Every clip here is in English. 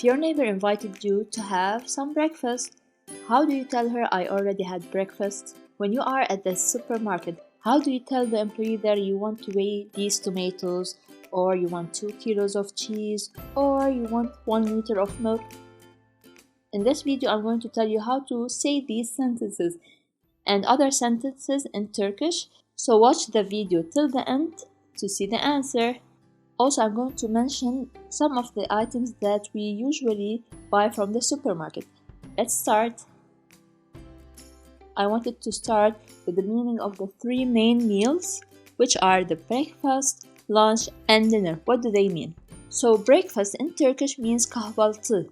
If your neighbor invited you to have some breakfast, how do you tell her I already had breakfast? When you are at the supermarket, how do you tell the employee there you want to weigh these tomatoes, or you want 2 kilos of cheese, or you want 1 liter of milk? In this video, I'm going to tell you how to say these sentences and other sentences in Turkish. So watch the video till the end to see the answer. Also, I'm going to mention some of the items that we usually buy from the supermarket. Let's start. I wanted to start with the meaning of the 3 main meals, which are the breakfast, lunch, and dinner. What do they mean? So breakfast in Turkish means kahvaltı.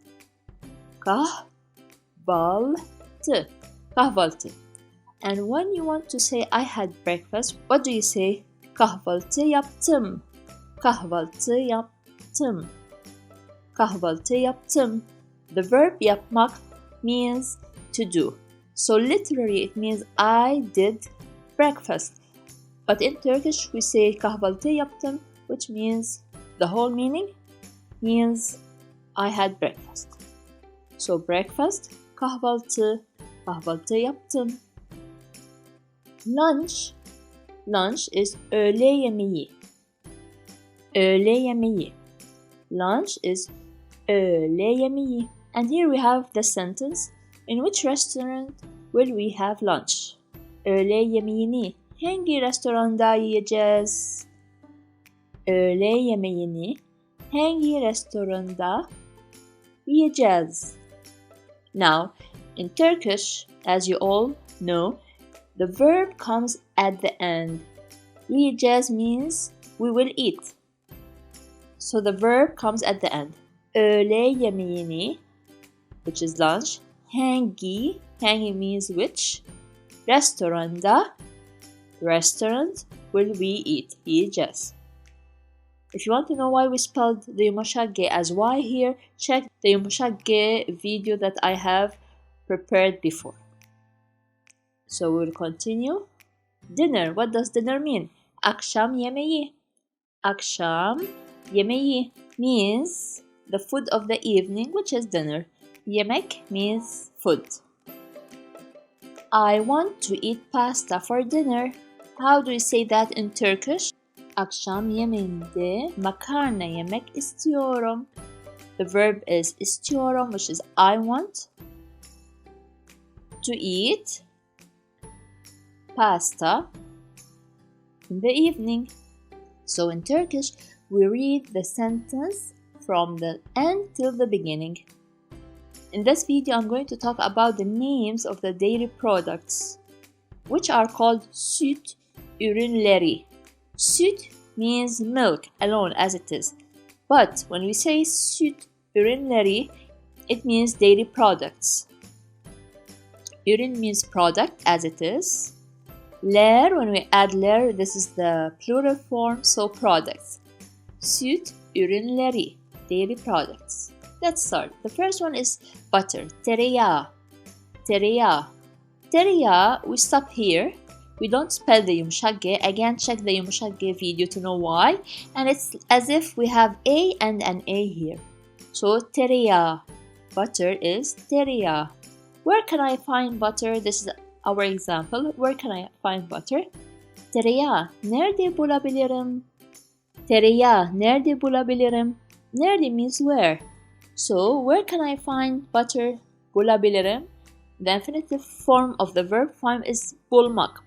Kahvaltı. Kahvaltı. And when you want to say I had breakfast, what do you say? Kahvaltı yaptım. Kahvaltı yaptım. Kahvaltı yaptım. The verb yapmak means to do. So literally it means I did breakfast. But in Turkish we say kahvaltı yaptım, which means the whole meaning means I had breakfast. So breakfast, kahvaltı, kahvaltı yaptım. Lunch is öğle yemeği. Öğle yemeği. Lunch is öğle yemeği. And here we have the sentence. In which restaurant will we have lunch? Öğle yemeğini hangi restoranda yiyeceğiz? Öğle yemeğini hangi restoranda yiyeceğiz? Now, in Turkish, as you all know, the verb comes at the end. Yiyeceğiz means we will eat. So the verb comes at the end. Öğle yemeğini, which is lunch, hangi means which, restaurant will we eat, yiyeceğiz. If you want to know why we spelled the yumuşak G as Y here, check the yumuşak G video that I have prepared before. So we'll continue. Dinner, what does dinner mean? Akşam yemeği. Akşam yemeği means the food of the evening, which is dinner. Yemek means food. I want to eat pasta for dinner. How do you say that in Turkish? Akşam yemeğinde makarna yemek istiyorum. The verb is istiyorum, which is I want to eat pasta in the evening. So in Turkish, we read the sentence from the end till the beginning. In this video, I'm going to talk about the names of the dairy products, which are called süt ürünleri. Süt means milk alone as it is. But when we say süt ürünleri, it means dairy products. Ürün means product as it is. Ler, when we add ler, this is the plural form, so products. Süt ürünleri, dairy products. Let's start. The first one is butter, tereyağı. Tereyağı. Tereyağı, we stop here. We don't spell the yumuşak G. Again, check the yumuşak G video to know why. And it's as if we have A and an A here. So tereyağı. Butter is tereyağı. Where can I find butter? This is our example. Where can I find butter? Tereyağı nerede bulabilirim? Tereyağı nerede bulabilirim? Nerede means where. So, where can I find butter? Bulabilirim. The infinitive form of the verb find is bulmak.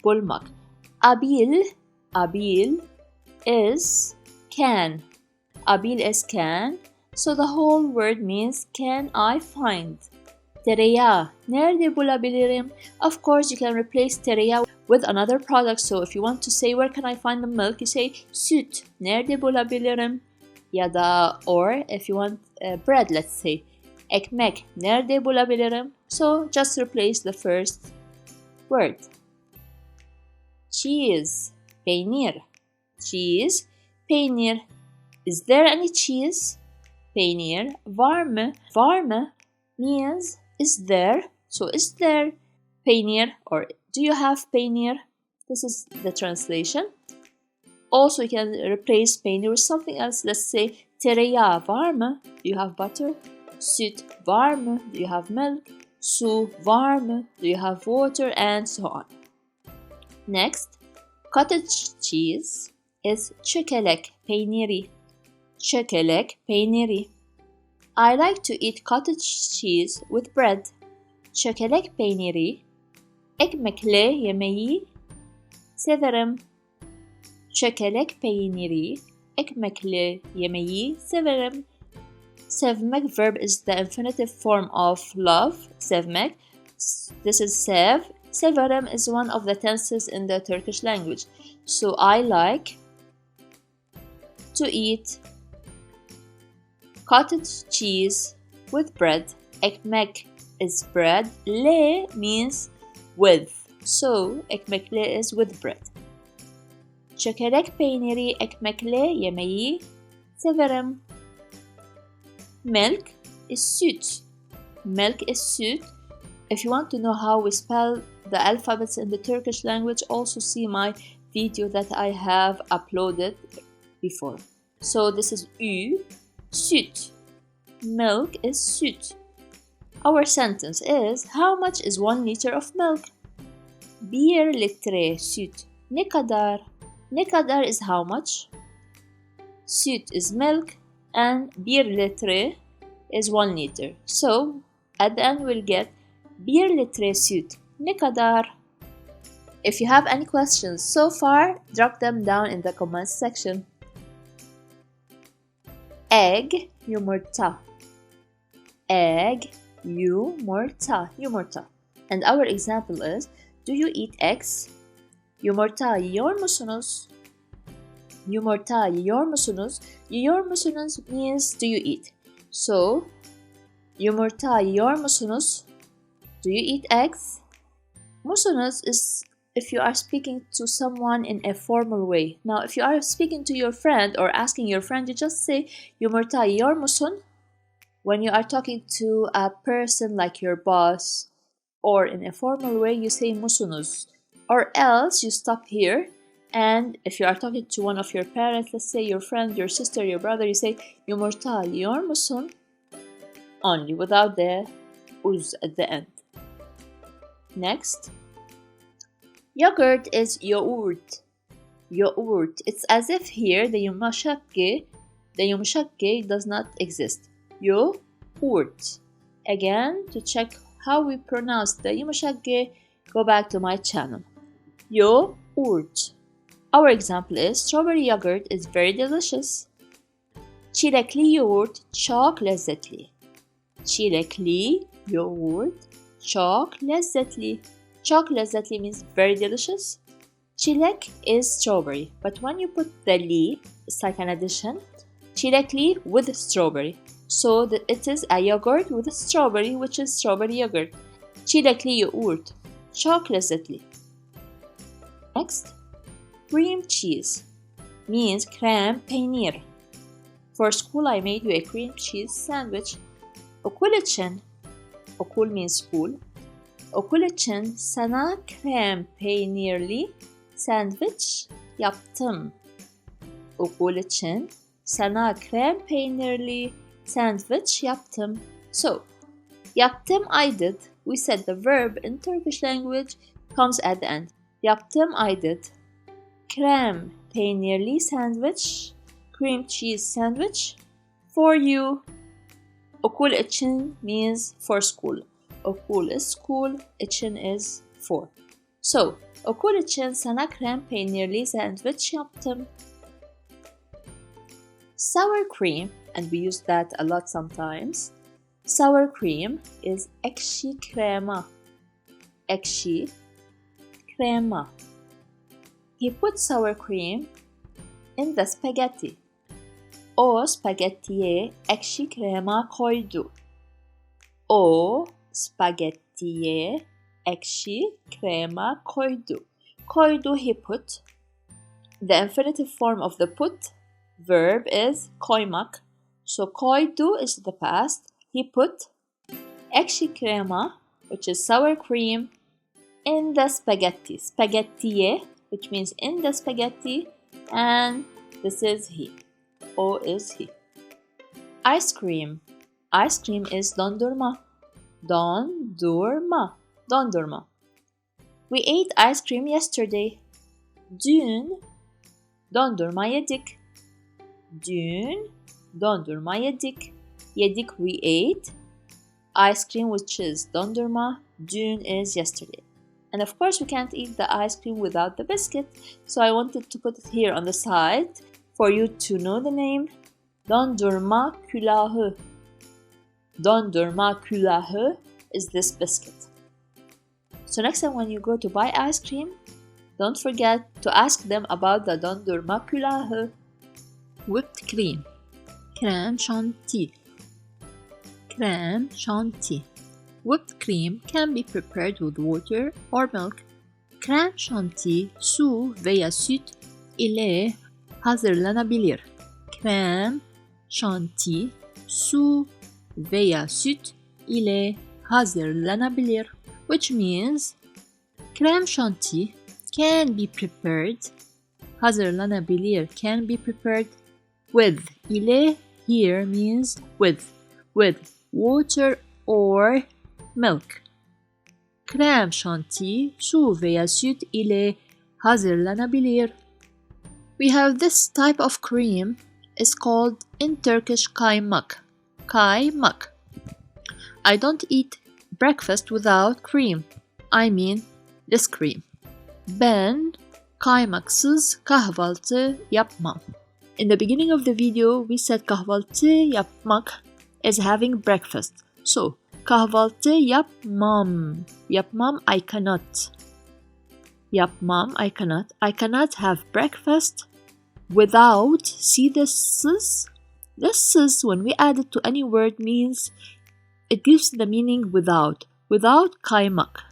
Bulmak. Abil is can. Abil is can. So the whole word means can I find. Tereyağı nerede bulabilirim? Of course, you can replace tereyağı with another product. So if you want to say where can I find the milk, you say süt nerede bulabilirim? Ya da, or if you want bread, let's say ekmek nerede bulabilirim? So just replace the first word. Cheese, peynir. Cheese, peynir. Is there any cheese? Peynir var mı? Var mı means is there. So is there peynir, or do you have peynir? This is the translation. Also, you can replace peynir with something else. Let's say tereyağı var mı? Do you have butter? Süt var mı? Do you have milk? Su var mı? Do you have water? And so on. Next, cottage cheese is çökelek peyniri. Çökelek peyniri. I like to eat cottage cheese with bread. Çökelek peyniri ekmekle yemeyi severim. Çökelek peyniri ekmekle yemeyi severim. Sevmek verb is the infinitive form of love. Sevmek. This is sev. Severim is one of the tenses in the Turkish language. So I like to eat cottage cheese with bread. Ekmek is bread. Le means with. So ekmekle is with bread. Çökelek peyniri ekmekle yemeyi severim. Milk is süt. Milk is süt. If you want to know how we spell the alphabets in the Turkish language, also see my video that I have uploaded before. So this is ü, süt. Milk is süt. Our sentence is, how much is 1 liter of milk? 1 litre süt. Ne kadar? Ne kadar is how much? Süt is milk and 1 litre is 1 liter. So at the end we'll get 1 litre süt. Ne kadar? If you have any questions so far, drop them down in the comments section. Egg, yumurta. Egg, yumurta. Yumurta. And our example is, do you eat eggs? Yumurta yiyor musunuz? Yumurta yiyor musunuz? Yiyor musunuz means do you eat. So, yumurta yiyor musunuz? Do you eat eggs? Musunuz is if you are speaking to someone in a formal way. Now, if you are speaking to your friend or asking your friend, you just say yumurta yiyor musun? When you are talking to a person like your boss or in a formal way, you say musunuz. Or else you stop here, and if you are talking to one of your parents, let's say your friend, your sister, your brother, you say yumurta yiyor musun? Only, without the uz at the end. Next, yogurt is yoğurt. Yoğurt. It's as if here the yumuşak G does not exist. Yoğurt. Again, to check how we pronounce the yumuşak G, go back to my channel. Yoğurt. Our example is, strawberry yogurt is very delicious. Çilekli yoğurt çok lezzetli. Çilekli yoğurt çok lezzetli. Çok lezzetli means very delicious. Çilek is strawberry, but when you put the li, it's like an addition. Çilekli with strawberry. So it is a yogurt with strawberry, which is strawberry yogurt. Çilekli yoğurt çok lezzetli. Next, cream cheese means krem peynir. For school, I made you a cream cheese sandwich. Okul için, okul means school. Okul için sana krem peynirli sandwich yaptım. Okul için sana krem peynirli sandwich yaptım. So, yaptım I did. We said the verb in Turkish language comes at the end. Yaptım I did. Krem peynirli sandwich, cream cheese sandwich for you. Okul için means for school. Okul is school, için is for. So, okul için sana krem peynirli sandwich yaptım. Sour cream, and we use that a lot sometimes. Sour cream is ekşi krema. Ekşi krema. He put sour cream in the spaghetti. O spagettiye ekşi krema koydu. O spagettiye ekşi krema koydu. Koydu, he put. The infinitive form of the put verb is koymak. So koydu is the past. He put ekşi krema, which is sour cream, in the spaghetti. Spagettiye, which means in the spaghetti. and this is he. O is he. Ice cream. Ice cream is dondurma. Dondurma. Dondurma. We ate ice cream yesterday. Dün dondurma yedik. Dün dondurma yedik. Yedik, we ate. Ice cream, which is dondurma. Dün is yesterday. And of course we can't eat the ice cream without the biscuit. So I wanted to put it here on the side for you to know the name. Dondurma külahı. Dondurma külahı is this biscuit. So next time when you go to buy ice cream, don't forget to ask them about the dondurma külahı. Whipped cream. Crème chantilly. Crème chantilly. Whipped cream can be prepared with water or milk. Crème chantilly su veya süt ile hazırlanabilir. Crème chantilly su veya süt ile hazırlanabilir, which means crème chantilly can be prepared, hazırlanabilir can be prepared with, ile here means with water or milk. Crème chantilly su veya süt ile hazırlanabilir. We have this type of cream. It's called in Turkish kaymak. Kaymak. I don't eat breakfast without cream. I mean this cream. Ben kaymaksız kahvaltı yapmam. In the beginning of the video, we said kahvaltı yapmak is having breakfast. So, kahvaltı yapmam. Yapmam, I cannot. Yapmam, I cannot. I cannot have breakfast without, see this sis? This sis, when we add it to any word, means it gives the meaning without. Without kaymak.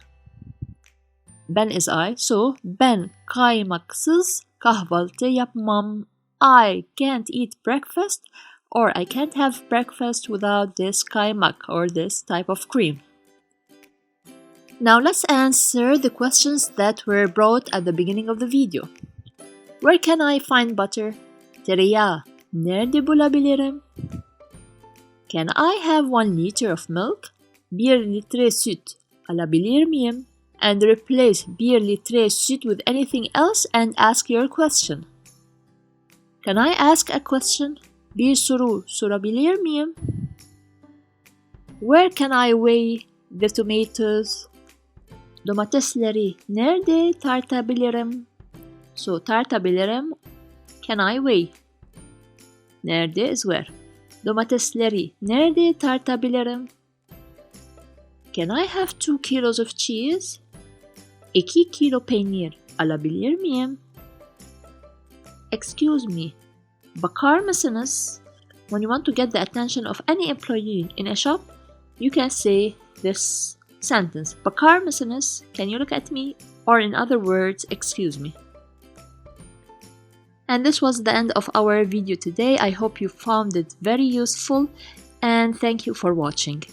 Ben is I, so ben kaymaksız kahvaltı yapmam. I can't eat breakfast, or I can't have breakfast without this kaymak or this type of cream. Now let's answer the questions that were brought at the beginning of the video. Where can I find butter? Tereyağı nerede bulabilirim? Can I have 1 liter of milk? 1 litre süt alabilir miyim? And replace 1 litre süt with anything else and ask your question. Can I ask a question? Bir soru sorabilir miyim? Where can I weigh the tomatoes? Domatesleri nerede tartabilirim? So tartabilirim, can I weigh? Nerede is where. Domatesleri nerede tartabilirim? Can I have 2 kilos of cheese? 2 kilo peynir alabilir miyim? Excuse me, bakar mısınız? When you want to get the attention of any employee in a shop, you can say this sentence. Bakar mısınız? Can you look at me? Or in other words, excuse me. And this was the end of our video today. I hope you found it very useful and thank you for watching.